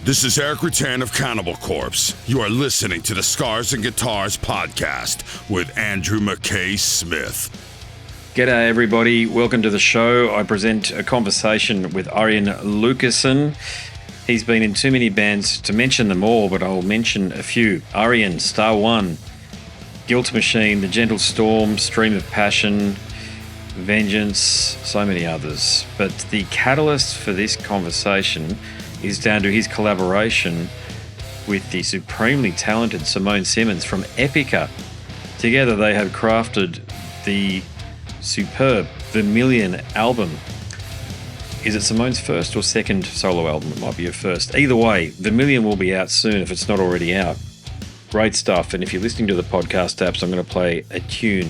This is Eric Rutan of Cannibal Corpse. You are listening to the Scars and Guitars podcast with Andrew McKay Smith. G'day everybody, welcome to the show. I present a conversation with Arjen Lucassen. He's been in too many bands to mention them all, but I'll mention a few. Ayreon, Star One, Guilt Machine, The Gentle Storm, Stream of Passion, Vengeance, so many others. But the catalyst for this conversation is down to his collaboration with the supremely talented Simone Simmons from Epica. Together they have crafted the superb Vermillion album. Is it Simone's first or second solo album? It might be her first. Either way, Vermillion will be out soon if it's not already out. Great stuff. And if you're listening to the podcast apps, I'm going to play a tune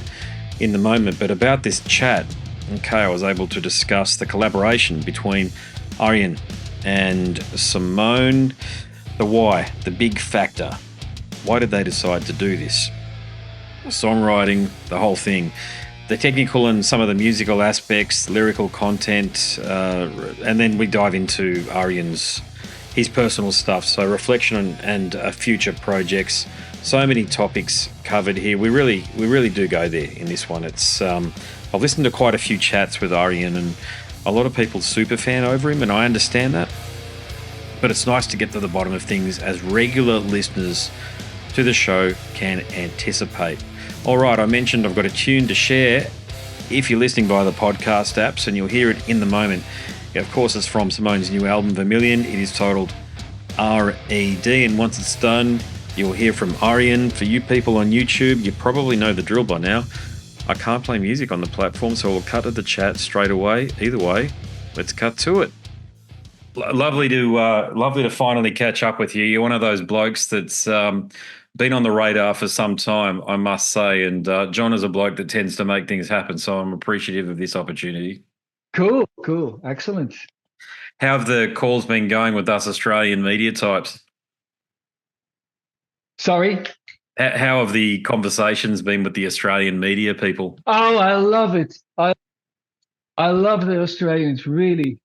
in the moment. But about this chat, okay, I was able to discuss the collaboration between Ayreon and Simone, the why, the big factor. Why did they decide to do this? Songwriting, the whole thing. The technical and some of the musical aspects, lyrical content, and then we dive into Ayreon's, his personal stuff. So reflection and future projects. So many topics covered here. We really do go there in this one. It's I've listened to quite a few chats with Ayreon, and a lot of people super fan over him, and I understand that. But it's nice to get to the bottom of things as regular listeners to the show can anticipate. All right, I mentioned I've got a tune to share. If you're listening via the podcast apps, and you'll hear it in the moment. Yeah, of course, it's from Simone's new album, Vermillion. It is titled R.E.D. And once it's done, you'll hear from Ayreon. For you people on YouTube, you probably know the drill by now. I can't play music on the platform, so we'll cut to the chat straight away. Either way, let's cut to it. Lovely to finally catch up with you. You're one of those blokes that's been on the radar for some time, I must say. And John is a bloke that tends to make things happen, so I'm appreciative of this opportunity. Cool. Excellent. How have the calls been going with us Australian media types? Sorry? How have the conversations been with the Australian media people? Oh, I love it. I love the Australians, really.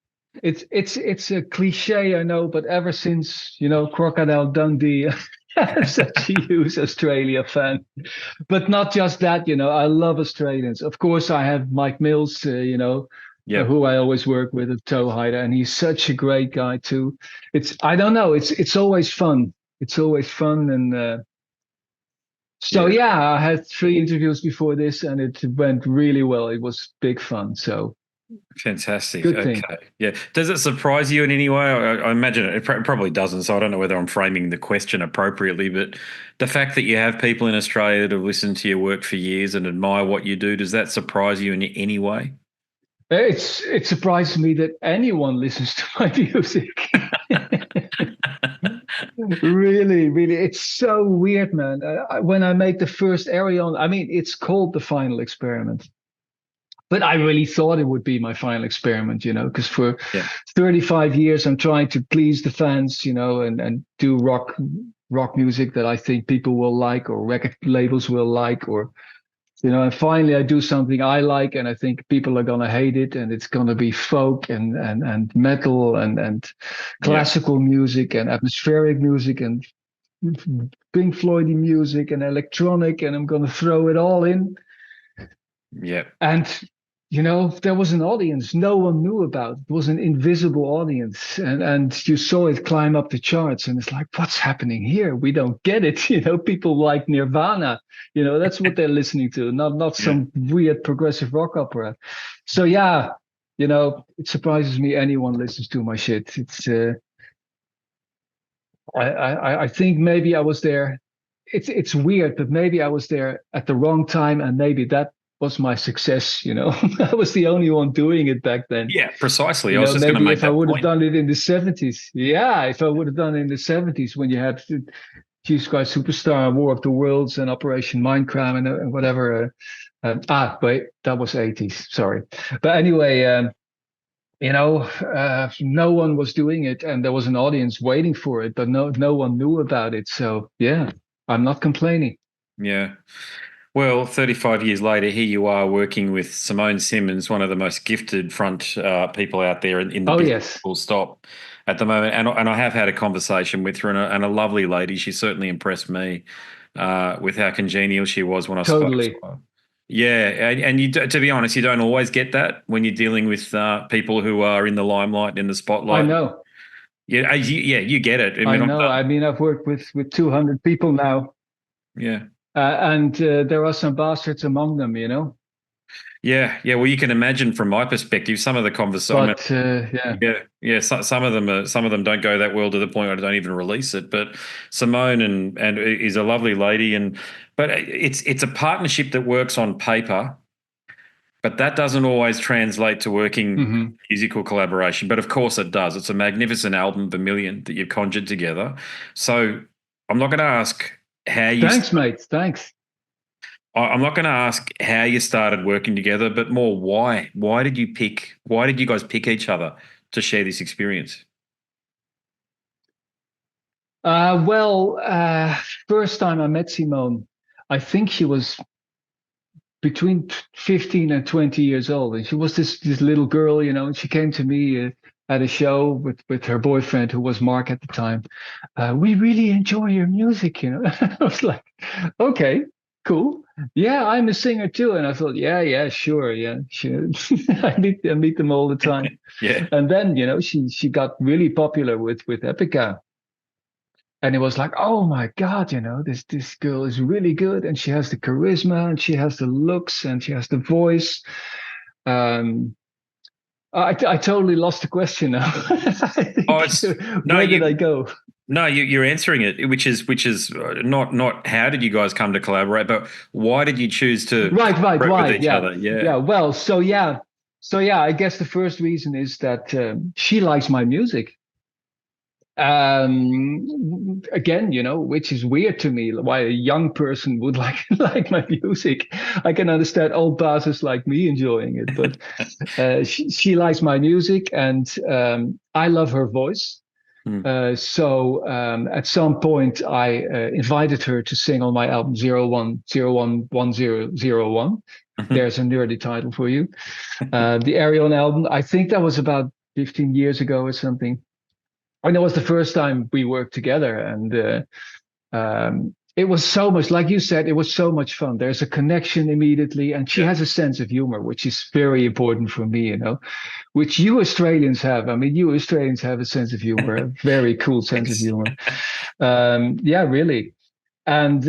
It's a cliche, I know, but ever since, Crocodile Dundee, I'm such a huge Australia fan. But not just that, I love Australians. Of course, I have Mike Mills, who I always work with at Toe Hider, and he's such a great guy too. I don't know, it's always fun. It's always fun, and I had 3 interviews before this, and it went really well. It was big fun. So fantastic. Good okay. thing. Yeah. Does it surprise you in any way? I imagine it probably doesn't. So I don't know whether I'm framing the question appropriately, but the fact that you have people in Australia that have listened to your work for years and admire what you do, does that surprise you in any way? It surprises me that anyone listens to my music. Really, it's so weird, man. When I make the first Ayreon, it's called The Final Experiment, but I really thought it would be my final experiment, because for 35 years I'm trying to please the fans, and do rock music that I think people will like, or record labels will like, or and finally I do something I like, and I think people are gonna hate it, and it's gonna be folk and metal and classical music and atmospheric music and Pink Floydy music and electronic, and I'm gonna throw it all in. Yeah. And there was an audience no one knew about. It was an invisible audience, and you saw it climb up the charts, and it's like, what's happening here? We don't get it. People like Nirvana. That's what they're listening to, not some weird progressive rock opera. So it surprises me anyone listens to my shit. It's I think maybe I was there. It's weird, but maybe I was there at the wrong time, and maybe that was my success. I was the only one doing it back then. Yeah, precisely. I was just going to make that point. If I would have done it in the 70s, if I would have done it in the 70s, when you had Jesus Christ Superstar, War of the Worlds, and Operation Mindcrime, and whatever. Wait, that was 80s. Sorry, but anyway, no one was doing it, and there was an audience waiting for it, but no one knew about it. So I'm not complaining. Yeah. Well, 35 years later, here you are working with Simone Simmons, one of the most gifted front people out there in the Oh business, yes, full stop, at the moment. And I have had a conversation with her, and a lovely lady. She certainly impressed me with how congenial she was when I spoke to totally. her. Yeah, and to be honest, you don't always get that when you're dealing with people who are in the limelight, in the I spotlight. know. Yeah, you get it. I I mean, I've know. done. I mean, I've worked with 200 people now, Yeah. and there are some bastards among them, you know. Yeah. Well, you can imagine from my perspective, some of the conversation. But yeah, Yeah. Some of them don't go that well to the point I don't even release it. But Simone and is a lovely lady, but it's a partnership that works on paper, but that doesn't always translate to working hmm. musical collaboration. But of course, it does. It's a magnificent album, Vermillion, that you've conjured together. So I'm not going to ask how you. Thanks, mate. Thanks. I'm not going to ask how you started working together, but more why. Why did you guys pick each other to share this experience? Well, first time I met Simone, I think she was between 15 and 20 years old, and she was this little girl, you know. And she came to me at a show with her boyfriend, who was Mark at the time. We really enjoy your music, you know. I was like, okay, cool. Yeah, I'm a singer too. And I thought, yeah, sure, yeah, sure. I meet them all the time. Yeah. And then, you know, she got really popular with Epica. And it was like, oh my God, you know, this girl is really good, and she has the charisma, and she has the looks, and she has the voice. Um, I totally lost the question now. I Oh, think, it's no where did I you. go? No, you're answering it, which is not how did you guys come to collaborate, but why did you choose to collaborate with Right. each Yeah, other? Yeah. yeah. Well, so yeah. I guess the first reason is that she likes my music. Again, you know, which is weird to me, why a young person would like like my music. I can understand old bastards like me enjoying it, but she likes my music, and I love her voice. Hmm. So at some point, I invited her to sing on my album 01011001. There's a nerdy title for you. The Ayreon album. I think that was about 15 years ago or something. And it was the first time we worked together, and it was so much, like you said, it was so much fun. There's a connection immediately, and she Yeah. has a sense of humor, which is very important for me, you know, which you Australians have. I mean, you Australians have a sense of humor, a very cool sense of Thanks. humor. Yeah, really. And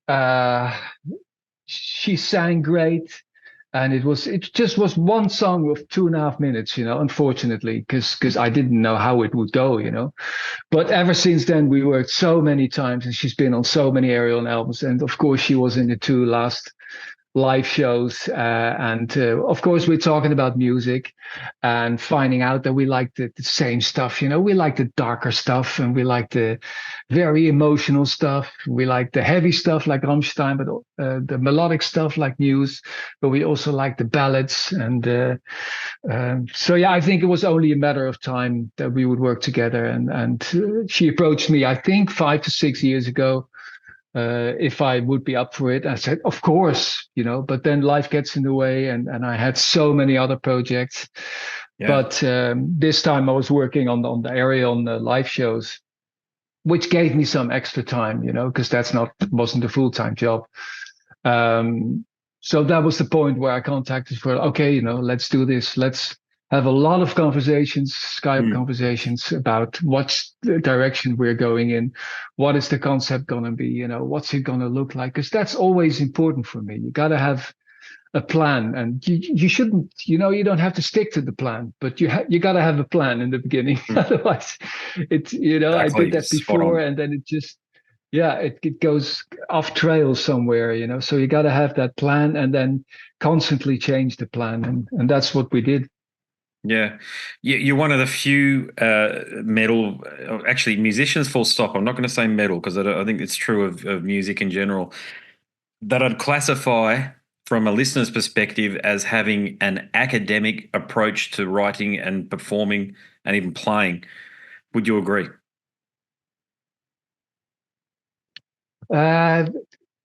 uh, she sang great. And it just was one song of 2.5 minutes, you know, unfortunately, because I didn't know how it would go, you know. But ever since then, we worked so many times, and she's been on so many Ariel albums. And of course, she was in the two last live shows. And of course, we're talking about music and finding out that we like the same stuff. You know, we like the darker stuff, and we like the very emotional stuff. We like the heavy stuff like Rammstein, but the melodic stuff like Muse. But we also like the ballads. And so, yeah, I think it was only a matter of time that we would work together. And she approached me, I think, 5 to 6 years ago, if I would be up for it. I said, of course, you know, but then life gets in the way, and I had so many other projects. Yeah. But this time I was working on the Ayreon live shows, which gave me some extra time, you know, because wasn't a full-time job. Um, so that was the point where I contacted for, okay, you know, let's do this. Let's have a lot of conversations, Skype Hmm. conversations about what's the direction we're going in. What is the concept going to be? You know, what's it going to look like? Because that's always important for me. You got to have a plan, and you shouldn't, you know, you don't have to stick to the plan, but you got to have a plan in the beginning. Hmm. Otherwise, it's, you know, I did Exactly. that Spot before, on. and then it just, yeah, it goes off trail somewhere, you know. So you got to have that plan, and then constantly change the plan, and that's what we did. Yeah, you're one of the few metal, actually musicians. Full stop. I'm not going to say metal because I think it's true of music in general, that I'd classify from a listener's perspective as having an academic approach to writing and performing and even playing. Would you agree? Uh,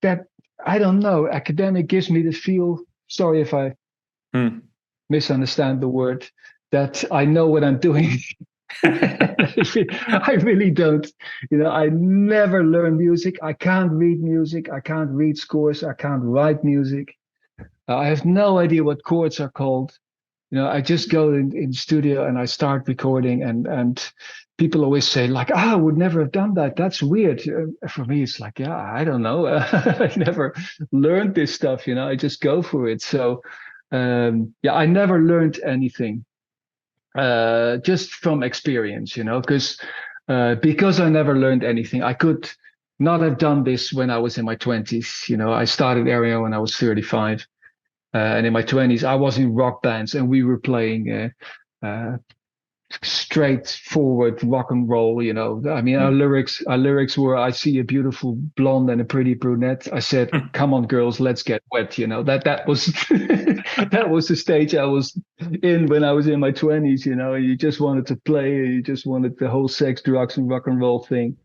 that I don't know. Academic gives me the feel. Sorry if I misunderstand the word. That I know what I'm doing. I really don't. I never learn music. I can't read music. I can't read scores. I can't write music. I have no idea what chords are called. I just go in studio and I start recording, and people always say like, I would never have done that. That's weird. For me, it's like, yeah, I don't know. I never learned this stuff. I just go for it. So, yeah, I never learned anything. Just from experience, because I never learned anything. I could not have done this when I was in my 20s. I started Ayreon when I was 35. And in my 20s, I was in rock bands and we were playing straightforward rock and roll. I mean, our lyrics were, I see a beautiful blonde and a pretty brunette. I said, come on, girls, let's get wet. That was that was the stage I was in when I was in my 20s. You just wanted to play. You just wanted the whole sex, drugs, and rock and roll thing.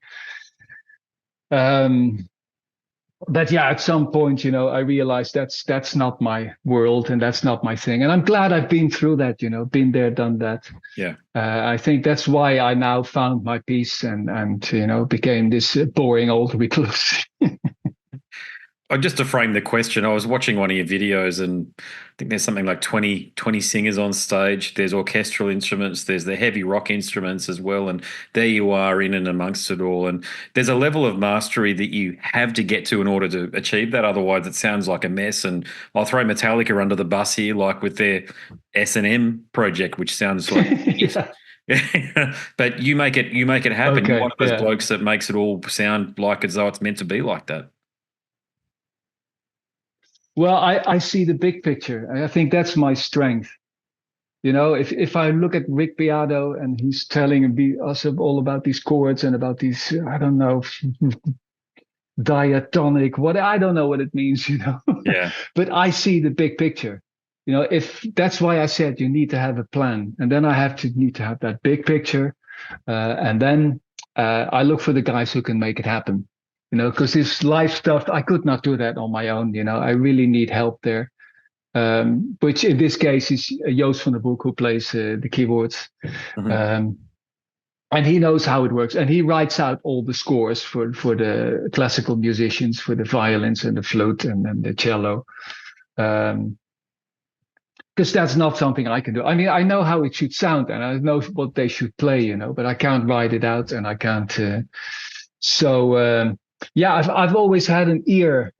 But yeah, at some point, I realized that's not my world and that's not my thing. And I'm glad I've been through that, been there, done that. Yeah. I think that's why I now found my peace and became this boring old recluse. Just to frame the question, I was watching one of your videos and I think there's something like 20 singers on stage. There's orchestral instruments. There's the heavy rock instruments as well. And there you are in and amongst it all. And there's a level of mastery that you have to get to in order to achieve that. Otherwise, it sounds like a mess. And I'll throw Metallica under the bus here, like with their S&M project, which sounds like but you make it happen. Okay, You're one of those blokes that makes it all sound like as though it's meant to be like that. Well, I see the big picture. I think that's my strength. If I look at Rick Beato and he's telling us all about these chords and about these, I don't know, diatonic, I don't know what it means, Yeah. But I see the big picture. If that's why I said you need to have a plan, and then I need to have that big picture, and then I look for the guys who can make it happen. Because this live stuff, I could not do that on my own. I really need help there. Which in this case is Joost van der Broek, who plays the keyboards. Mm-hmm. And he knows how it works. And he writes out all the scores for the classical musicians, for the violins and the flute and the cello. Because that's not something I can do. I mean, I know how it should sound and I know what they should play, but I can't write it out and I can't. Yeah, I've always had an ear.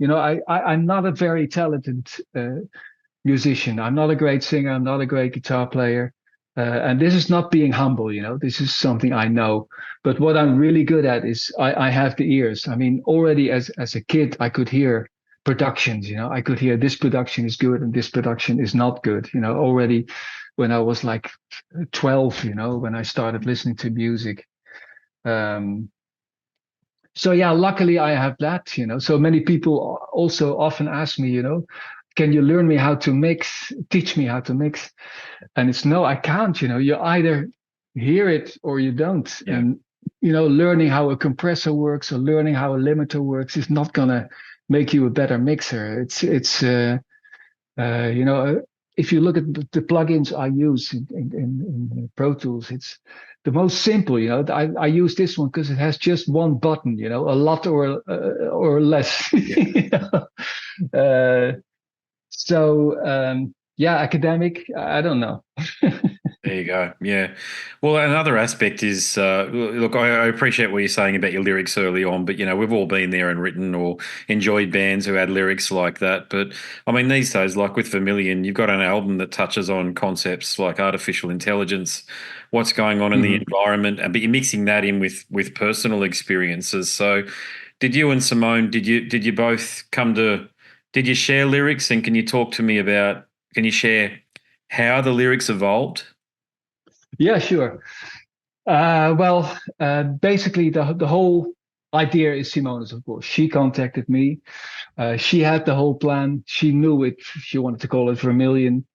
I'm not a very talented musician. I'm not a great singer. I'm not a great guitar player. And this is not being humble, this is something I know. But what I'm really good at is I have the ears. I mean, already as a kid, I could hear productions, I could hear this production is good and this production is not good, already when I was like 12, when I started listening to music. So yeah, luckily I have that, So many people also often ask me, can you learn me how to mix, teach me how to mix? And it's no, I can't, you either hear it or you don't. Yeah. And, learning how a compressor works or learning how a limiter works is not going to make you a better mixer. It's if you look at the plugins I use in Pro Tools, it's the most simple. I use this one because it has just one button. A lot or less. Yeah, academic. I don't know. There you go. Yeah. Well, another aspect is, look, I appreciate what you're saying about your lyrics early on, but, we've all been there and written or enjoyed bands who had lyrics like that. But, I mean, these days, like with Vermillion, you've got an album that touches on concepts like artificial intelligence, what's going on in the environment, but you're mixing that in with personal experiences. So did you and Simone, did you both did you share lyrics? And can you talk to me can you share how the lyrics evolved? Yeah, sure. Basically, the whole idea is Simone's, of course. She contacted me. She had the whole plan. She knew it. She wanted to call it Vermillion.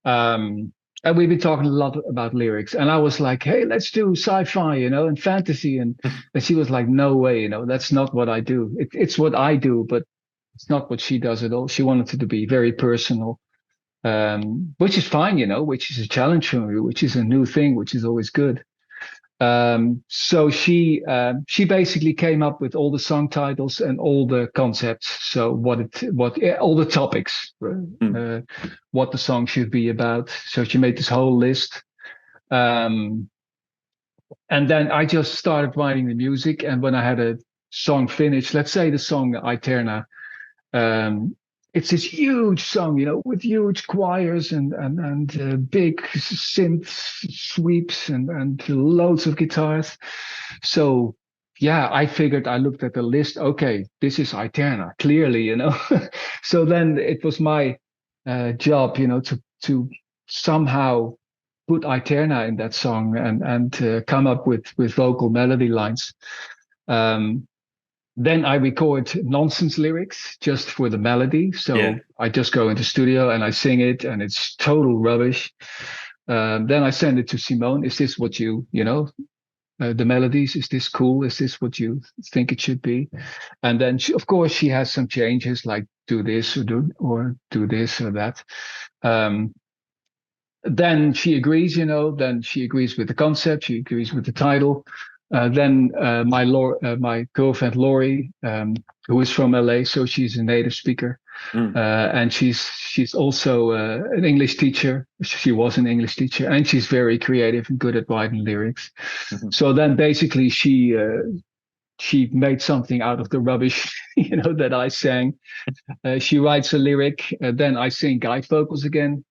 And we've been talking a lot about lyrics. And I was like, hey, let's do sci-fi, and fantasy. And she was like, no way, that's not what I do. It's what I do, but It's not what she does at all. She wanted it to be very personal, which is fine, which is a challenge for me, which is a new thing, which is always good. So she basically came up with all the song titles and all the concepts. So all the topics, what the song should be about. So she made this whole list. And then I just started writing the music. And when I had a song finished, let's say the song Aeterna, it's this huge song, with huge choirs and big synth sweeps and loads of guitars. So yeah, I figured, I looked at the list. Okay, this is Aeterna, clearly, So then it was my job, to somehow put Aeterna in that song and come up with vocal melody lines. Then I record nonsense lyrics just for the melody. So I just go into studio and I sing it, and it's total rubbish. Then I send it to Simone. Is this what the melodies? Is this cool? Is this what you think it should be? And then of course she has some changes, like do this or do this or that. Then she agrees, then she agrees with the concept. She agrees with the title. Then my girlfriend Lori, who is from LA, so she's a native speaker, and she's also an English teacher. She was an English teacher, and she's very creative and good at writing lyrics. So then basically she made something out of the rubbish, that I sang. She writes a lyric, then I sing guide vocals again.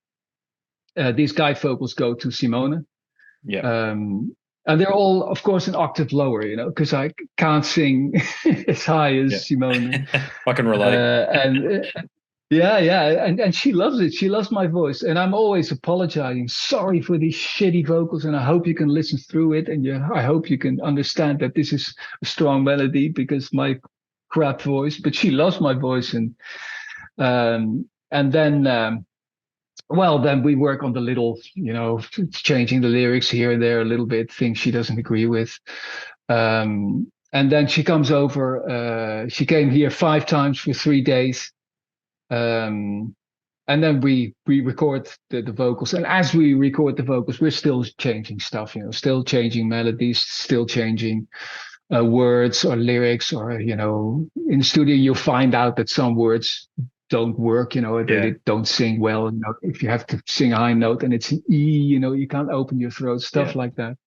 These guide vocals go to Simone. Yeah. And they're all, of course, an octave lower, because I can't sing as high as Simone. I can relate. And she loves it. She loves my voice, and I'm always apologizing. Sorry for these shitty vocals, and I hope you can listen through it, and I hope you can understand that this is a strong melody because my crap voice. But she loves my voice, and then. Well, then we work on the little, changing the lyrics here and there a little bit, things she doesn't agree with. And then she comes over. She came here 5 times for 3 days. And then we record the vocals. And as we record the vocals, we're still changing stuff, still changing melodies, still changing words or lyrics. Or, in the studio, you'll find out that some words don't work, they don't sing well. If you have to sing a high note and it's an E, you can't open your throat, stuff like that.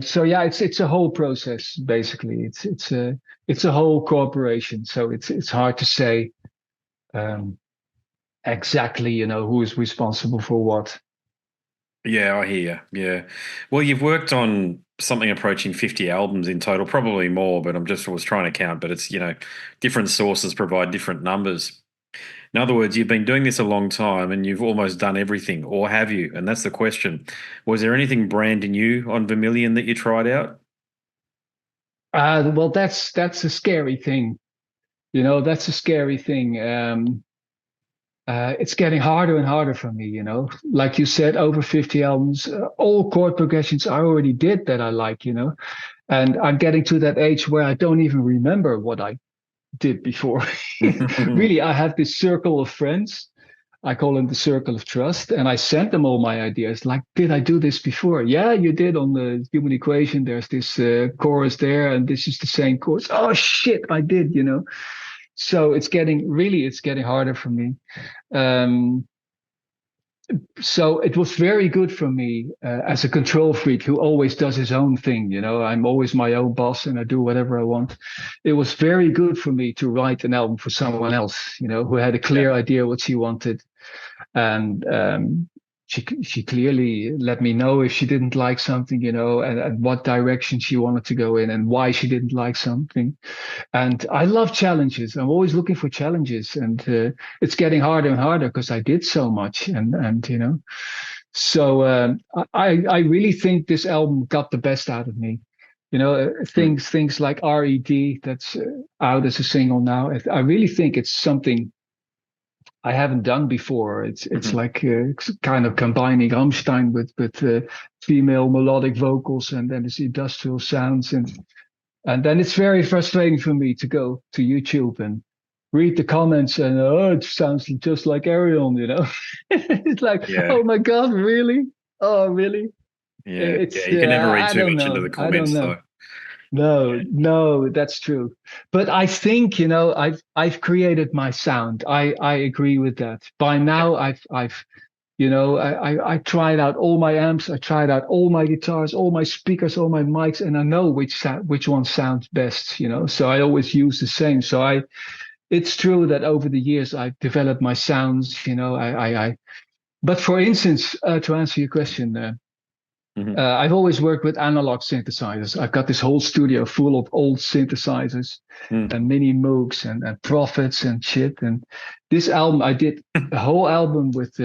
So yeah, it's a whole process basically. It's a whole cooperation. So it's hard to say exactly, who is responsible for what. Yeah, I hear you. Yeah. Well, you've worked on something approaching 50 albums in total, probably more, but was trying to count, but it's, different sources provide different numbers. In other words, you've been doing this a long time and you've almost done everything, or have you? And that's the question. Was there anything brand new on Vermillion that you tried out? Well, that's a scary thing. That's a scary thing. It's getting harder and harder for me, like you said, over 50 albums, all chord progressions I already did that I like, and I'm getting to that age where I don't even remember what I did before. Really, I have this circle of friends. I call them the circle of trust, and I sent them all my ideas. Like, did I do this before? Yeah, you did on the Human Equation. There's this chorus there, and this is the same chorus. Oh shit, I did, So it's getting harder for me. So it was very good for me as a control freak who always does his own thing. I'm always my own boss and I do whatever I want. It was very good for me to write an album for someone else, who had a clear idea what she wanted. And she clearly let me know if she didn't like something, and what direction she wanted to go in and why she didn't like something. And I love challenges. I'm always looking for challenges, and it's getting harder and harder because I did so much, and so I really think this album got the best out of me. Things like Red, that's out as a single now. I really think it's something I haven't done before. It's like kind of combining Rammstein with female melodic vocals and then it's industrial sounds, and then it's very frustrating for me to go to YouTube and read the comments and oh, it sounds just like Ayreon, It's like, Yeah. oh my God, really? Oh, really? Yeah. Yeah. It's You can never read I too don't much into the know. I don't comments, know. though. No, no, that's true. But I think, I've created my sound. I agree with that. By now, I tried out all my amps, I tried out all my guitars, all my speakers, all my mics, and I know which one sounds best, So I always use the same. So it's true that over the years I've developed my sounds, but for instance, to answer your question, Hmm. I've always worked with analog synthesizers. I've got this whole studio full of old synthesizers Mm. and mini Moogs and Prophets and shit. And this album, I did a whole album with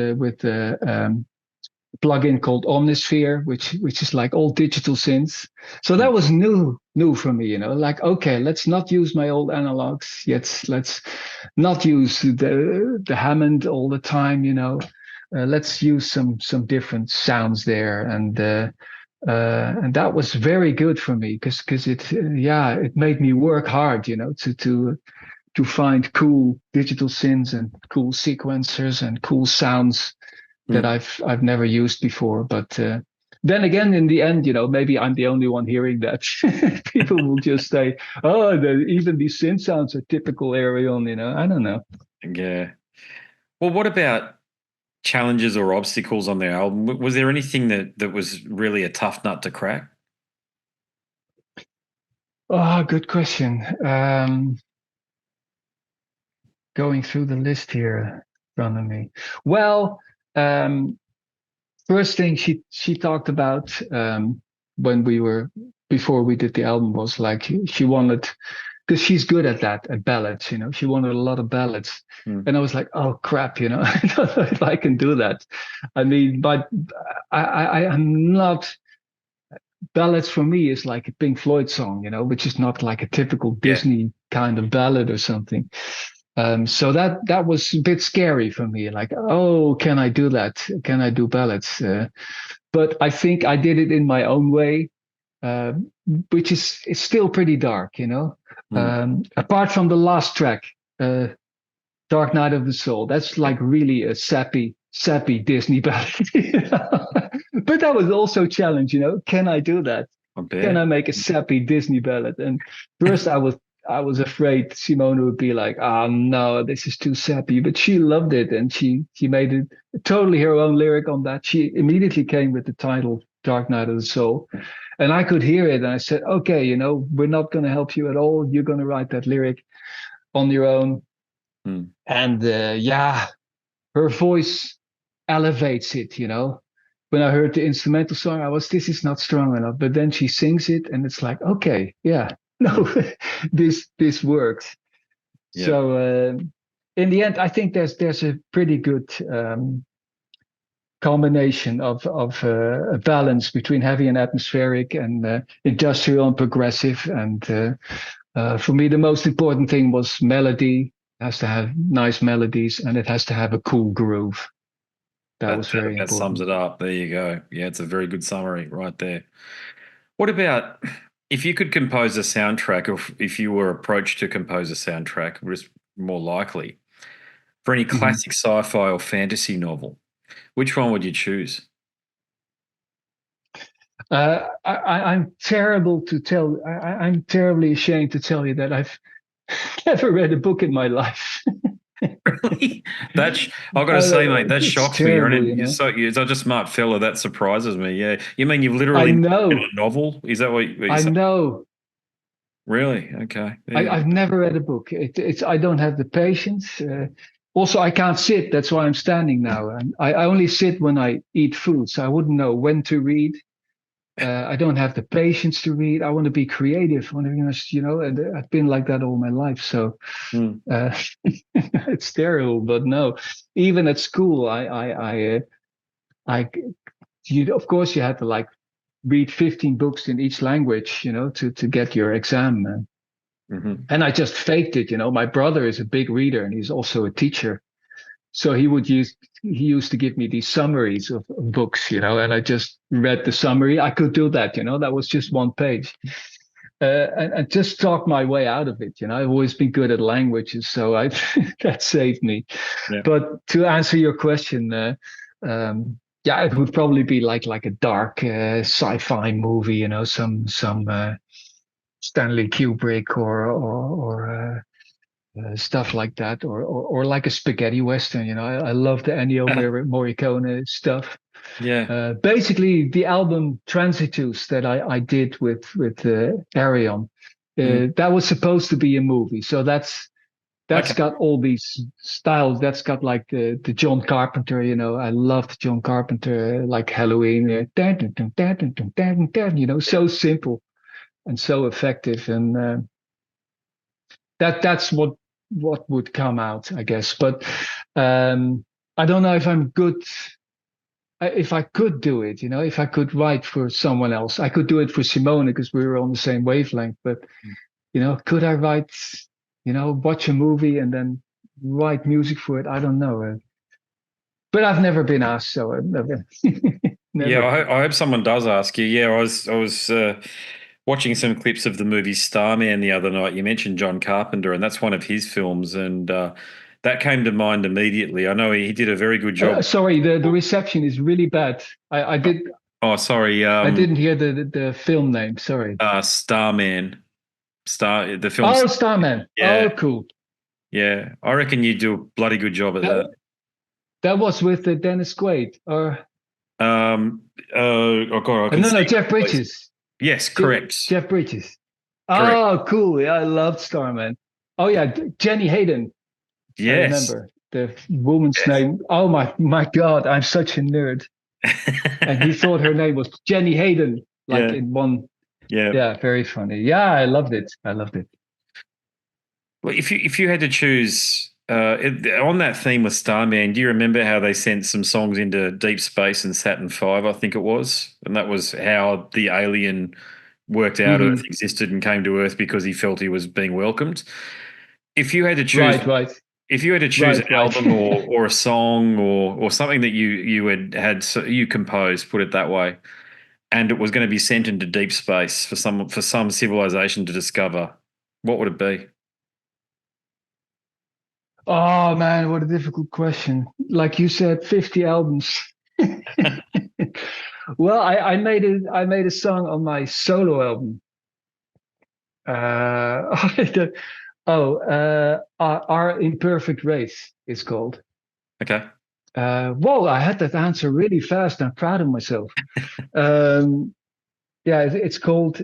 plugin called Omnisphere, which is like all digital synths. So that was new for me, like, okay, let's not use my old analogs. Let's not use the Hammond all the time, let's use some different sounds there. And that was very good for me because it made me work hard, to find cool digital synths and cool sequencers and cool sounds that Mm. I've never used before. But then again, in the end, maybe I'm the only one hearing that. People will just say, "Oh, even these synth sounds are typical Ayreon." I don't know. Yeah. Well, what about challenges or obstacles on their album? Was there anything that was really a tough nut to crack? Oh, good question. Going through the list here in front of me. Well, um, first thing she talked about when we were before we did the album was like she wanted, because she's good at that, at ballads, she wanted a lot of ballads. Mm. And I was like, oh crap, I don't know if I can do that. I mean, but I'm not, ballads for me is like a Pink Floyd song, which is not like a typical Yeah. Disney kind of ballad or something. So that was a bit scary for me. Like, oh, can I do that? Can I do ballads? But I think I did it in my own way, uh, which is it's still pretty dark, Mm. Apart from the last track, uh, "Dark Night of the Soul," that's Yeah. like really a sappy Disney ballad. But that was also a challenge, Can I do that? I Can I bet. make a sappy Disney ballad? And first I was afraid Simone would be like, oh no, this is too sappy. But she loved it and she made it totally her own lyric on that. She immediately came with the title "Dark Night of the Soul." And I could hear it and I said, okay, we're not gonna help you at all. You're gonna write that lyric on your own. Mm. And her voice elevates it, When I heard the instrumental song, this is not strong enough. But then she sings it, and it's like, okay, yeah, no, Mm. this works. Yeah. So in the end, I think there's a pretty good combination of a balance between heavy and atmospheric and industrial and progressive. And for me, the most important thing was melody. It has to have nice melodies, and it has to have a cool groove. That That, was that very that sums important. it up. There you go. Yeah, it's a very good summary right there. What about if you could compose a soundtrack, or if you were approached to compose a soundtrack, was more likely for any Mhm. classic sci-fi or fantasy novel? Which one would you choose? I'm terrible to tell. I'm terribly ashamed to tell you that I've never read a book in my life. Really? I've got to say, mate, that It's shocks me. terrible, You're such a smart fella. That surprises me. Yeah, you mean you've I literally written know, a novel? Is that what you I say? know. Really? Okay. There you I've go. never read a book. It's I don't have the patience. Also, I can't sit. That's why I'm standing now. And I only sit when I eat food, so I wouldn't know when to read. I don't have the patience to read. I want to be creative. I want to be honest, and I've been like that all my life. So Hmm. uh, it's terrible, but no. Even at school, I, of course, you had to like read 15 books in each language, to get your exam. Hmm. And I just faked it. My brother is a big reader and he's also a teacher. So he used to give me these summaries of books, and I just read the summary. I could do that, that was just one page. and just talk my way out of it. I've always been good at languages, so I that saved me. Yeah. But to answer your question, yeah, it would probably be like a dark sci-fi movie, some Stanley Kubrick or stuff like that, or like a spaghetti western. I love the Ennio Morricone stuff. Yeah. Basically, the album Transitus that I did with Ayreon, that was supposed to be a movie. So that's Okay. got all these styles. That's got like the John Carpenter. I loved John Carpenter, like Halloween. So simple and so effective, and that's what would come out, I guess. But I don't know if I'm good. If I could do it, if I could write for someone else, I could do it for Simone because we were on the same wavelength. But could I write, watch a movie and then write music for it? I don't know. But I've never been asked, so I've never. Yeah, never. I hope someone does ask you. Yeah, I was watching some clips of the movie Starman the other night. You mentioned John Carpenter, and that's one of his films, and that came to mind immediately. I know he did a very good job. Sorry, the reception is really bad. I did. Oh, sorry. I didn't hear the film name. Sorry. Starman. The film. Oh, Starman. Yeah. Oh, cool. Yeah, I reckon you do a bloody good job at that. That was with Dennis Quaid, or Oh God, I can no, see Jeff Bridges. Yes, correct. Jeff Bridges. Correct. Oh, cool. Yeah, I loved Starman. Oh yeah, Jenny Hayden. Yes. I remember the woman's name. Oh my God, I'm such a nerd. And he thought her name was Jenny Hayden, like in one. Yeah. Yeah, very funny. Yeah, I loved it. Well, if you had to choose on that theme with Starman, do you remember how they sent some songs into deep space and Saturn V, I think it was, and that was how the alien worked out Earth existed and came to Earth because he felt he was being welcomed. If you had to choose, right. If you had to choose an album or a song or something that you composed, put it that way, and it was going to be sent into deep space for some civilization to discover, what would it be? Oh man, what a difficult question. Like you said, 50 albums. Well, I made a song on my solo album. Our Imperfect Race is called. Okay. Whoa, I had that answer really fast. I'm proud of myself. Yeah, it's called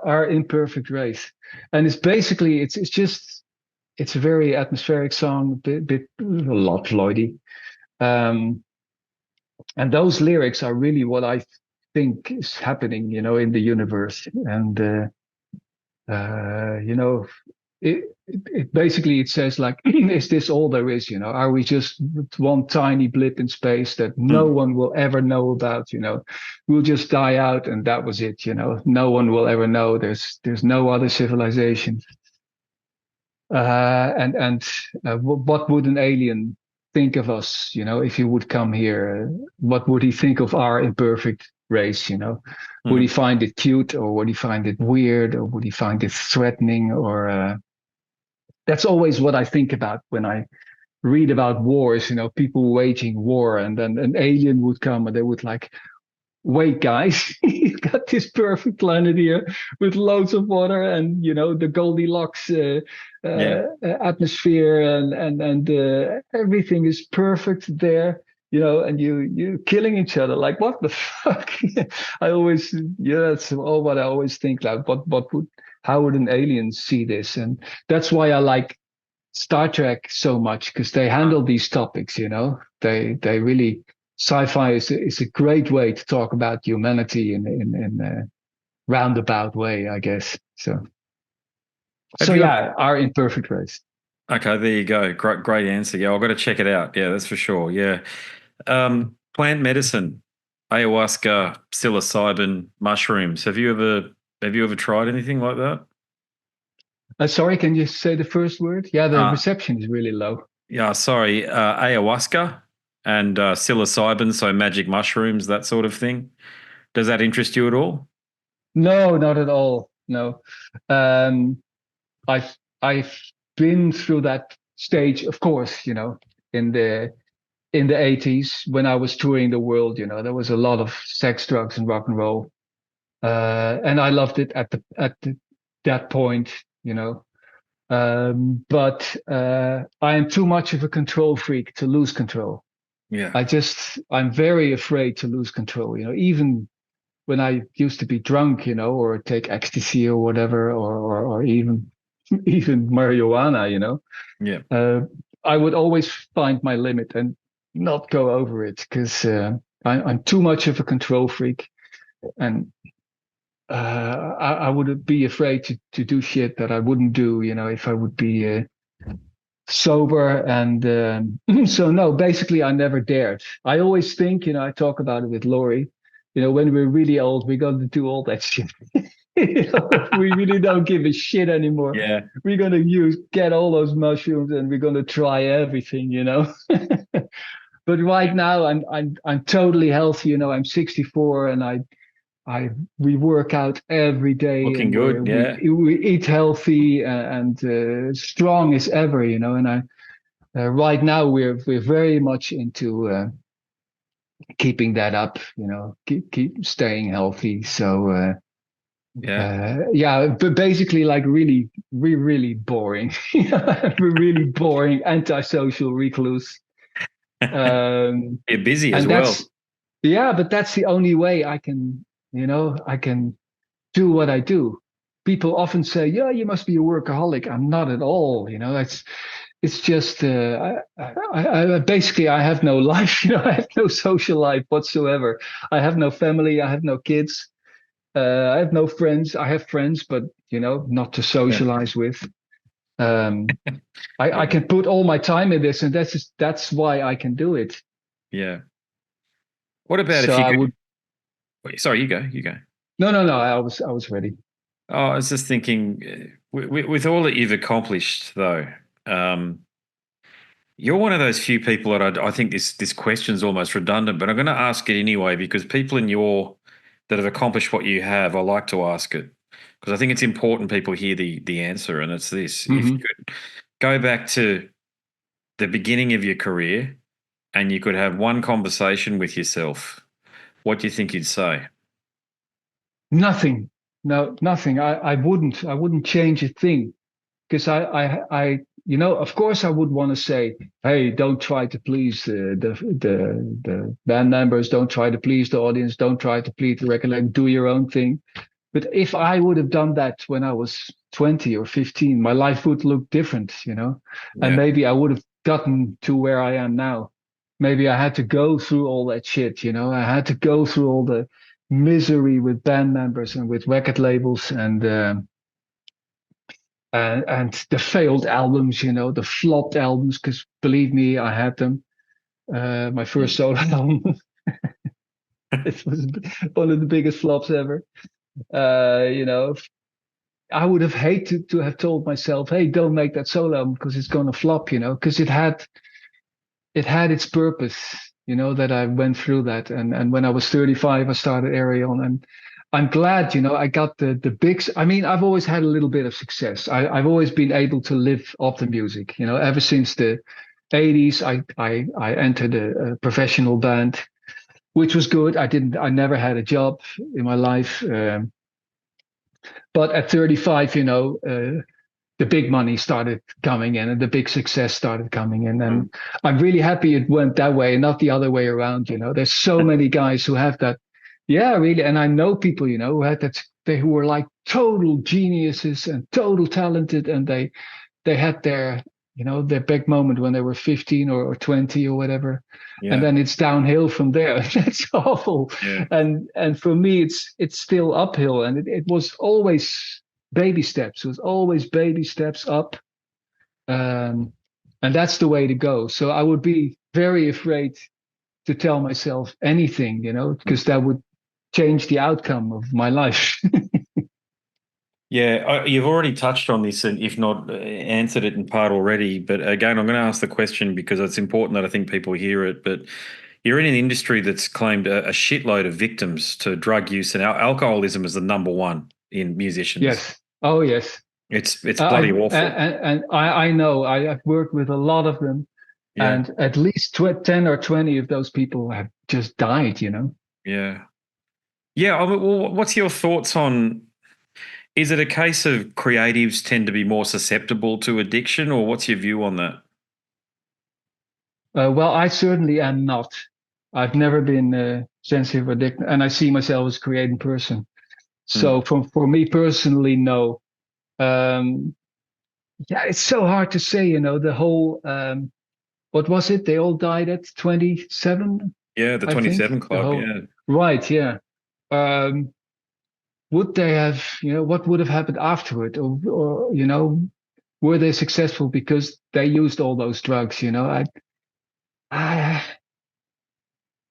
Our Imperfect Race, and it's basically it's a very atmospheric song, a lot Floydy, and those lyrics are really what I think is happening, in the universe, and it basically it says like, is this all there is? Are we just one tiny blip in space that no one will ever know about? We'll just die out, and that was it. No one will ever know. There's no other civilization. What would an alien think of us? If he would come here, what would he think of our imperfect race? Would he find it cute, or would he find it weird, or would he find it threatening? Or that's always what I think about when I read about wars. People waging war, and then an alien would come and they would like, wait, guys, you've got this perfect planet here with loads of water and the Goldilocks atmosphere, and everything is perfect there. And you killing each other. Like, what the fuck? I always, that's all what I always think. Like, how would an alien see this? And that's why I like Star Trek so much, because they handle these topics. They really. Sci-fi is a great way to talk about humanity in a roundabout way, I guess. So Our Imperfect Race. Okay, there you go. Great answer. Yeah, I've got to check it out. Yeah, that's for sure. Yeah. Plant medicine, ayahuasca, psilocybin, mushrooms. Have you ever tried anything like that? Sorry, can you say the first word? Yeah, the reception is really low. Yeah, sorry. Ayahuasca and psilocybin, so magic mushrooms, that sort of thing. Does that interest you at all? No, not at all. no. Um, I've been through that stage, of course, in the 80s when I was touring the world. There was a lot of sex, drugs, and rock and roll, and I loved it that point. But I am too much of a control freak to lose control. Yeah. I'm very afraid to lose control. Even when I used to be drunk, or take ecstasy or whatever, or even even marijuana, Yeah. I would always find my limit and not go over it because I'm too much of a control freak, and I would be afraid to do shit that I wouldn't do, if I would be sober. And so no, basically I never dared. I always think, I talk about it with Laurie, when we're really old, we're going to do all that shit. We really don't give a shit anymore. Yeah. We're going to get all those mushrooms and we're going to try everything. But right now I'm totally healthy. I'm 64 and we work out every day Looking and good. Yeah. we eat healthy and strong as ever. And right now we're very much into keeping that up. Keep staying healthy. So. Yeah, but basically, like we're really boring. We're really boring, antisocial recluse. You're busy as And well. yeah, but that's the only way I can do what I do. People often say, "Yeah, you must be a workaholic." I'm not at all. It's just basically I have no life. I have no social life whatsoever. I have no family. I have no kids. I have no friends. I have friends, but not to socialize with. Um, I Yeah. can put all my time in this, and that's why I can do it. Yeah. What about So if you I could? would. Wait, sorry, you go. You go. No, no, no. I was ready. Oh, I was just thinking, with all that you've accomplished, though, um, you're one of those few people that I think this question's almost redundant, but I'm going to ask it anyway because people that have accomplished what you have, I like to ask it because I think it's important people hear the answer, and it's this: if you Hmm. could go back to the beginning of your career and you could have one conversation with yourself, what do you think you'd say? Nothing. No, nothing. I wouldn't change a thing because of course I would want to say, hey, don't try to please the band members, don't try to please the audience, don't try to please the record label, do your own thing. But if I would have done that when I was 20 or 15, my life would look different. And Yeah, maybe I would have gotten to where I am now. Maybe I had to go through all that shit. I had to go through all the misery with band members and with record labels and the failed albums, the flopped albums, because believe me, I had them. My first mm. solo album, it was one of the biggest flops ever. Uh, you know, I would have hated to have told myself, "Hey, don't make that solo album because it's going to flop," because it had its purpose. That I went through that, and when I was 35, I started Ayreon, and I'm glad, I got the big. I mean, I've always had a little bit of success. I've always been able to live off the music. Ever since the 80s, I entered a professional band, which was good. I never had a job in my life. But at 35, the big money started coming in and the big success started coming in. And I'm really happy it went that way and not the other way around. There's so many guys who have that. Yeah, really. And I know people, who had that, who were like total geniuses and total talented. And they had their big moment when they were 15 or 20 or whatever. And Yeah, then it's downhill from there. That's awful. yeah, And for me, it's still uphill. And it was always baby steps. It was always baby steps up. Um, and that's the way to go. So I would be very afraid to tell myself anything, because that would change the outcome of my life. yeah. You've already touched on this, and if not answered it in part already. But again, I'm going to ask the question because it's important that I think people hear it. But you're in an industry that's claimed a shitload of victims to drug use, and alcoholism is the number one. in musicians. Yes. Oh, yes. It's bloody awful. And I know I've worked with a lot of them, Yeah. and at least 10 or 20 of those people have just died, Yeah. Yeah. Well, what's your thoughts on, is it a case of creatives tend to be more susceptible to addiction, or what's your view on that? Well, I certainly am not. I've never been sensitive or addicted, and I see myself as a creating person. Mm. So for me personally, no. Um, yeah, it's so hard to say, the whole, what was it? They all died at 27, Yeah, the I think. 27 The Club. whole, Yeah. right, yeah. Um, would they have, what would have happened afterward? Or, were they successful because they used all those drugs? I,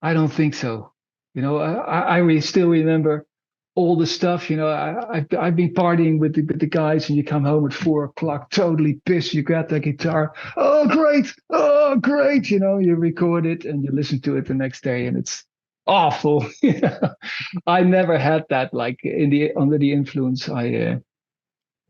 I don't think so. I really still remember all the stuff. I've been partying with the guys, and you come home at 4 o'clock, totally pissed. You grab that guitar. Oh, great! Oh, great! You record it and you listen to it the next day, and it's awful. I never had that. Like under the influence,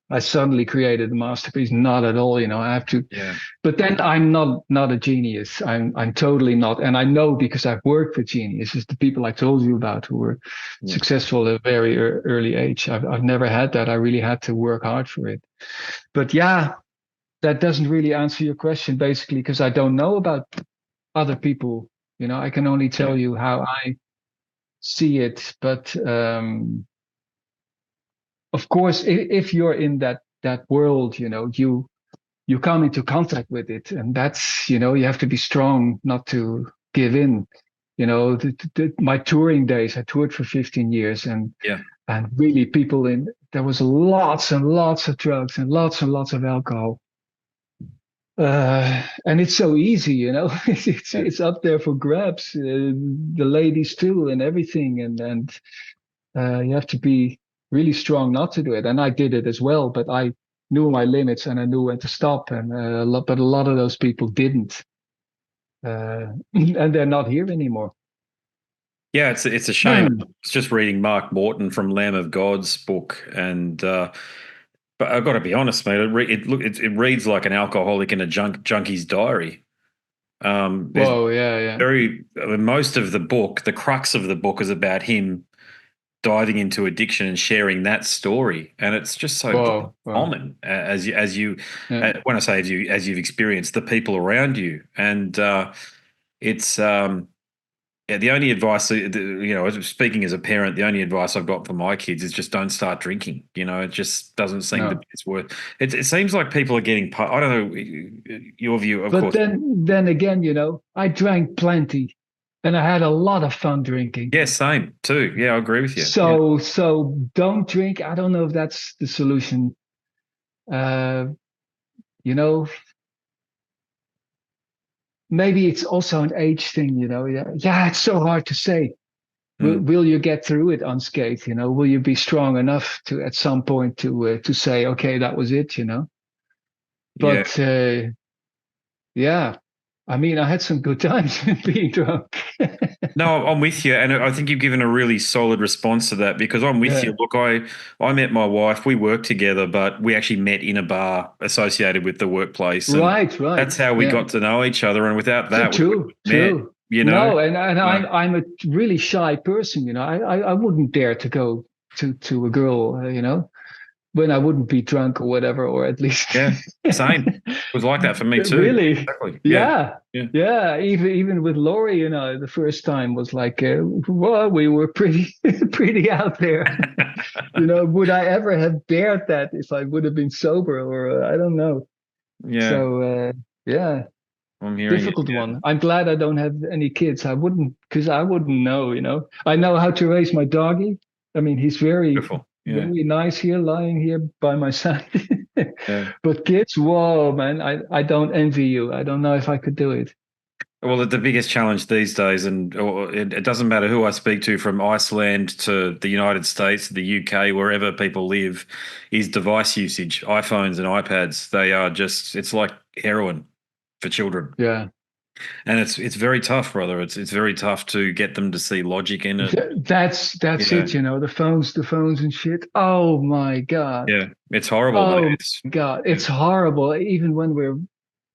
I suddenly created a masterpiece. Not at all. I have to. Yeah. But then I'm not a genius. I'm totally not. And I know because I've worked with geniuses, the people I told you about who were Yeah. successful at a very early age. I've never had that. I really had to work hard for it. But yeah, that doesn't really answer your question basically because I don't know about other people. I can only tell you how I see it. But of course, if you're in that world, you come into contact with it, and that's you have to be strong not to give in. My touring days, I toured for 15 years, and Yeah. and really there was lots and lots of drugs and lots of alcohol, and it's so easy, it's up there for grabs, the ladies too and everything, and you have to be really strong not to do it. And I did it as well, but I knew my limits and I knew when to stop. And but a lot of those people didn't, and they're not here anymore. Yeah, it's a shame. I was just reading Mark Morton from Lamb of God's book, and but I've got to be honest, mate. It reads like an alcoholic in a junkie's diary. There's Whoa, yeah, most of the book, the crux of the book, is about him diving into addiction and sharing that story, and it's just so whoa, common as you yeah. when I say as you've experienced the people around you, and it's yeah, the only advice, speaking as a parent, the only advice I've got for my kids is just don't start drinking. It just doesn't seem to No. be it's worth. It seems like people are getting. I don't know your view, of But course. then again, I drank plenty, and I had a lot of fun drinking. Yeah, same too. Yeah, I agree with you. So don't drink. I don't know if that's the solution. Uh, you know, Maybe it's also an age thing, Yeah, it's so hard to say. Will you get through it unscathed? Will you be strong enough to at some point to say, okay, that was it? Yeah. But yeah, I mean, I had some good times being drunk. No, I'm with you, and I think you've given a really solid response to that because I'm with Yeah. you. Look, I met my wife. We worked together, but we actually met in a bar associated with the workplace, and Right. that's how we Yeah. got to know each other. And without that, we wouldn't have met. True. No, and I'm a really shy person. I wouldn't dare to go to a girl, when I wouldn't be drunk or whatever, or at least Yeah, same. It was like that for me too. Really? Exactly. Yeah. Yeah. Yeah. Even with Laurie, the first time was like, well, we were pretty pretty out there. Would I ever have dared that if I would have been sober, or I don't know. Yeah. So yeah, I'm hearing difficult it. Yeah. one. I'm glad I don't have any kids. I wouldn't, because I wouldn't know. I know how to raise my doggy. I mean, he's very Beautiful. Yeah. very nice here, lying here by my side. Yeah. But kids, whoa, man, I don't envy you. I don't know if I could do it. Well, the biggest challenge these days, and it doesn't matter who I speak to, from Iceland to the United States, the UK, wherever people live, is device usage. iPhones and iPads, they are just, it's like heroin for children. Yeah. And it's very tough, brother. It's very tough to get them to see logic in it. That's Yeah, it, the phones and shit. Oh my God. yeah. It's horrible, but Oh it's my God. yeah, It's horrible.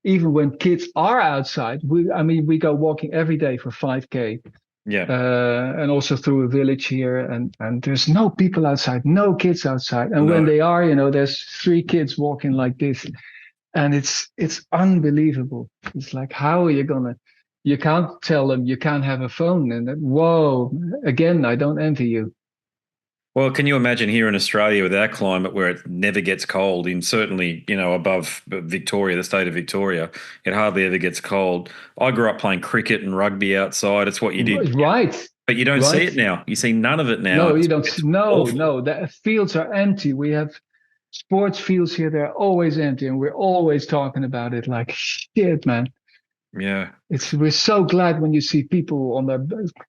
Even when kids are outside, we go walking every day for 5K, yeah, and also through a village here, and there's no people outside, no kids outside. And no. when they are, there's three kids walking like this, and it's unbelievable. It's like, how are you gonna? You can't tell them you can't have a phone, and whoa, again, I don't envy you. Well, can you imagine here in Australia with our climate where it never gets cold, in certainly, above Victoria, the state of Victoria, it hardly ever gets cold. I grew up playing cricket and rugby outside. It's what you did. Right, But you don't see right. it now. You see none of it now. No, you It's don't. it's No, awful. no. The fields are empty. We have sports fields here. They're always empty, and we're always talking about it. Like shit, man. Yeah. We're so glad when you see people on their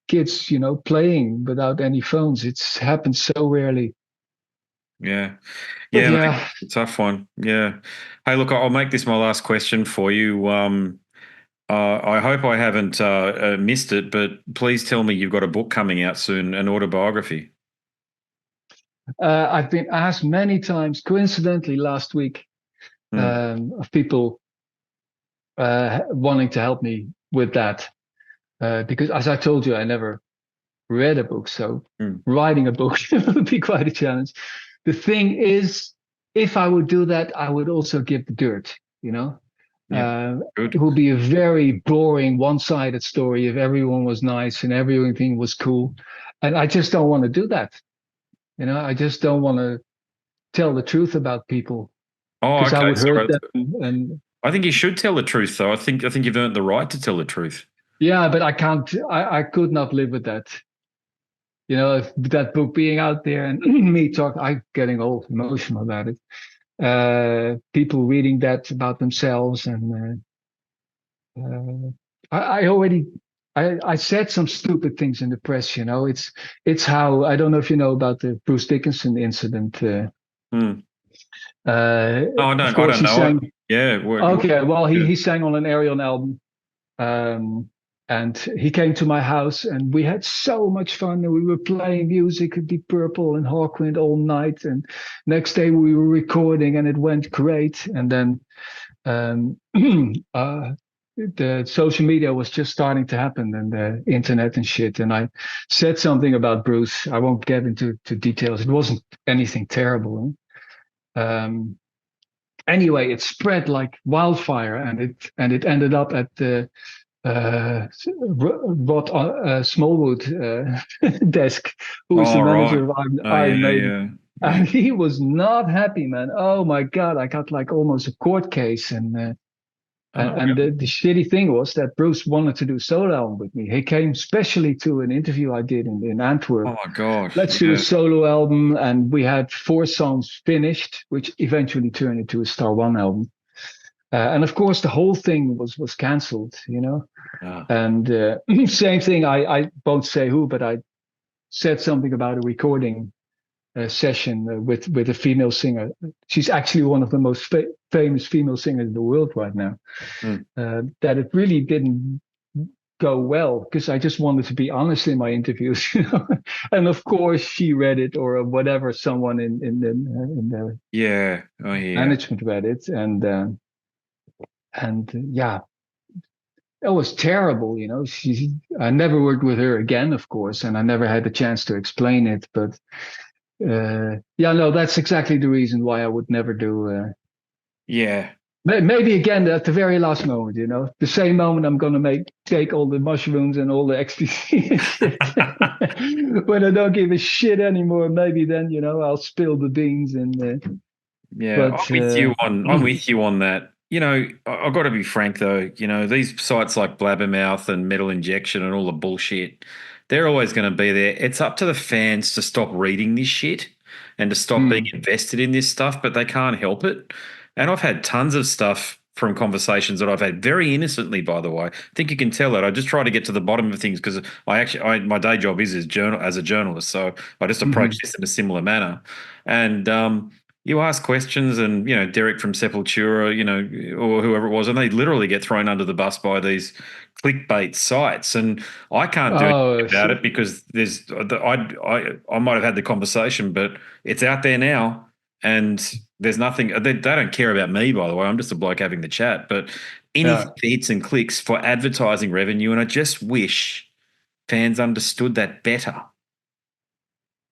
kids, playing without any phones. It's happened so rarely. Yeah. But Yeah, mate. yeah, It's a tough one. Yeah. Hey, look, I'll make this my last question for you. I hope I haven't missed it, but please tell me you've got a book coming out soon, an autobiography. I've been asked many times, coincidentally last week, Hmm. of people wanting to help me with that. Because as I told you, I never read a book, so Hmm. writing a book would be quite a challenge. The thing is, if I would do that, I would also give the dirt, you know? Yeah. It Good. would be a very boring, one-sided story if everyone was nice and everything was cool. And I just don't want to do that. I just don't want to tell the truth about people Oh, because I okay. would hurt So them. And I think you should tell the truth, though. I think you've earned the right to tell the truth. yeah, but I can't, I could not live with that. If that book being out there and me talk, I'm getting all emotional about it. People reading that about themselves, and I already, I said some stupid things in the press. It's how I don't know if you know about the Bruce Dickinson incident. Hmm. No, Of I course, don't he know it. sang. Yeah. Okay, well, he Yeah. he sang on an Ayreon album. And he came to my house and we had so much fun and we were playing music at Deep Purple and Hawkwind all night. And next day we were recording and it went great. And then um, the social media was just starting to happen and the internet and shit. And I said something about Bruce. I won't get into details. It wasn't anything terrible. Anyway, it spread like wildfire and it ended up at the Rod Smallwood desk, who is the Oh, right. manager of Oh, Iron yeah, Maiden. yeah, yeah. And he was not happy, man. Oh my God, I got like almost a court case. Oh, And the shitty thing was that Bruce wanted to do a solo album with me. He came specially to an interview I did in oh Antwerp. my God. Let's do a Yeah. solo album. And we had 4 songs finished, which eventually turned into a Star One album. And of course, the whole thing was cancelled. Ah. And same thing, I won't say who, but I said something about a recording session with a female singer. She's actually one of the most famous female singers in the world right now. Hmm. That it really didn't go well because I just wanted to be honest in my interviews. And of course, she read it or whatever. Someone in the Yeah. Oh, yeah. management read it, and yeah, it was terrible. I never worked with her again, of course, and I never had the chance to explain it. But yeah, no, that's exactly the reason why I would never do. Yeah. Maybe again at the very last moment, the same moment I'm gonna take all the mushrooms and all the ecstasy and shit. When I don't give a shit anymore, maybe then I'll spill the beans and. Yeah, But I'm with you on that. I've got to be frank though, these sites like Blabbermouth and Metal Injection and all the bullshit, they're always going to be there. It's up to the fans to stop reading this shit and to stop being mm, invested in this stuff, but they can't help it. And I've had tons of stuff from conversations that I've had very innocently, by the way. I think you can tell that. I just try to get to the bottom of things because my day job is as a journalist, so I just approach mhm. this in a similar manner. And you ask questions and, Derek from Sepultura, or whoever it was, and they literally get thrown under the bus by these clickbait sites. And I can't do anything Oh, about it because I might have had the conversation, but it's out there now and there's nothing, they don't care about me, by the way. I'm just a bloke having the chat, but anything yeah, for hits and clicks for advertising revenue. And I just wish fans understood that better.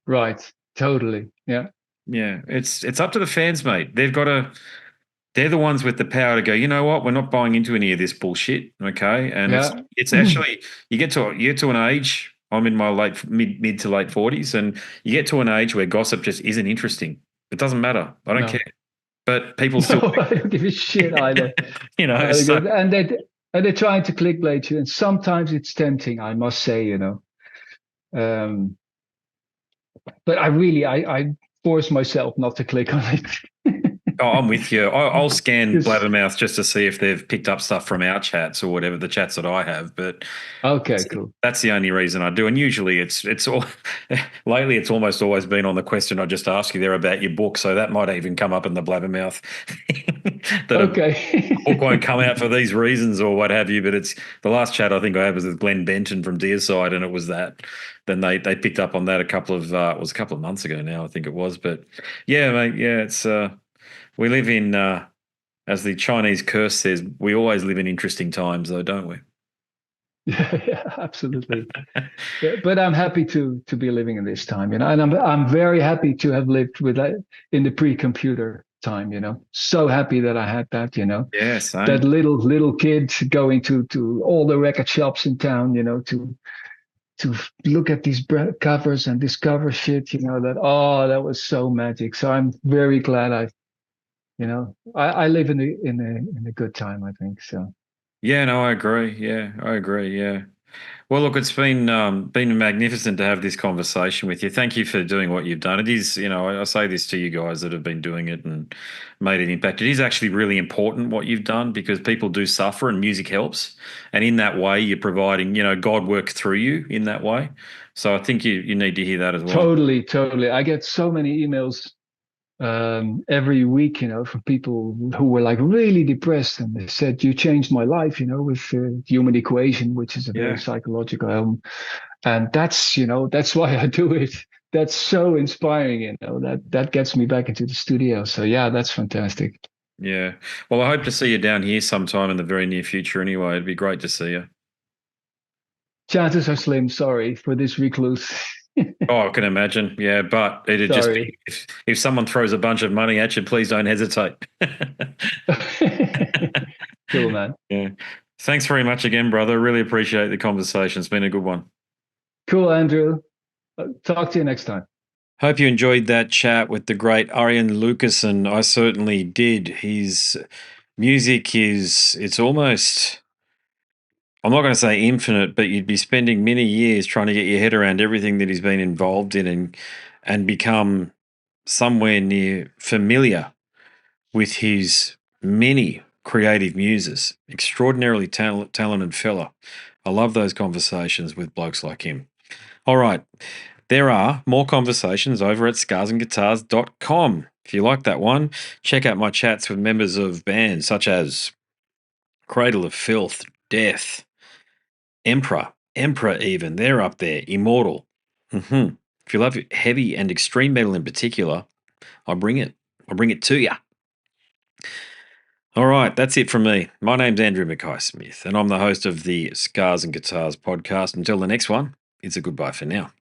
right. Totally. Yeah. Yeah, it's up to the fans, mate. They're the ones with the power to go, you know what, we're not buying into any of this bullshit. Okay. And Yeah. it's actually you get to an age, I'm in my mid to late 40s, and you get to an age where gossip just isn't interesting. It doesn't matter. I don't No. care. But people still No, I don't give a shit either. so And they're trying to clickbait you, and sometimes it's tempting, I must say. Um, but I force myself not to click on it. Oh, I'm with you. I'll scan 'Cause- Blabbermouth just to see if they've picked up stuff from our chats or whatever, the chats that I have. But okay, cool. that's the only reason I do. And usually it's all lately it's almost always been on the question I just asked you there about your book. So that might even come up in the Blabbermouth that a book Okay. won't come out for these reasons or what have you. But it's the last chat I think I had was with Glenn Benton from Deerside, and it was that. Then they picked up on that a couple of it was a couple of months ago now, I think it was. But yeah, mate, yeah, it's we live in, as the Chinese curse says, we always live in interesting times, though, don't we? Yeah, absolutely. But I'm happy to be living in this time, and I'm very happy to have lived in the pre-computer time. So happy that I had that. Yeah, same. That little kid going to all the record shops in town, to look at these covers and discover shit, that was so magic. So I'm very glad I live in a good time, I think. So Yeah, no, I agree. Yeah, I agree. Yeah. Well, look, it's been magnificent to have this conversation with you. Thank you for doing what you've done. It is, I say this to you guys that have been doing it and made an impact. It is actually really important what you've done because people do suffer and music helps. And in that way, you're providing, God work through you in that way. So I think you need to hear that as well. totally, totally. I get so many emails every week, from people who were like really depressed, and they said, "You changed my life, with Human Equation, which is a very Yeah. psychological album." And that's why I do it. That's so inspiring, that gets me back into the studio. So yeah, that's fantastic. Yeah. Well, I hope to see you down here sometime in the very near future anyway. It'd be great to see you. Chances are slim. Sorry for this recluse. Oh, I can imagine. Yeah, but it'd just Sorry. be if someone throws a bunch of money at you, please don't hesitate. Cool, man. Yeah. Thanks very much again, brother. Really appreciate the conversation. It's been a good one. Cool, Andrew. Talk to you next time. Hope you enjoyed that chat with the great Arjen Lucassen. I certainly did. His music it's almost, I'm not going to say infinite, but you'd be spending many years trying to get your head around everything that he's been involved in and become somewhere near familiar with his many creative muses. Extraordinarily talented fella. I love those conversations with blokes like him. All right. There are more conversations over at scarsandguitars.com. If you like that one, check out my chats with members of bands such as Cradle of Filth, Death, Emperor even. They're up there. Immortal. If you love heavy and extreme metal in particular, I bring it. I bring it to you. All right, that's it from me. My name's Andrew Mackay-Smith, and I'm the host of the Scars and Guitars podcast. Until the next one, it's a goodbye for now.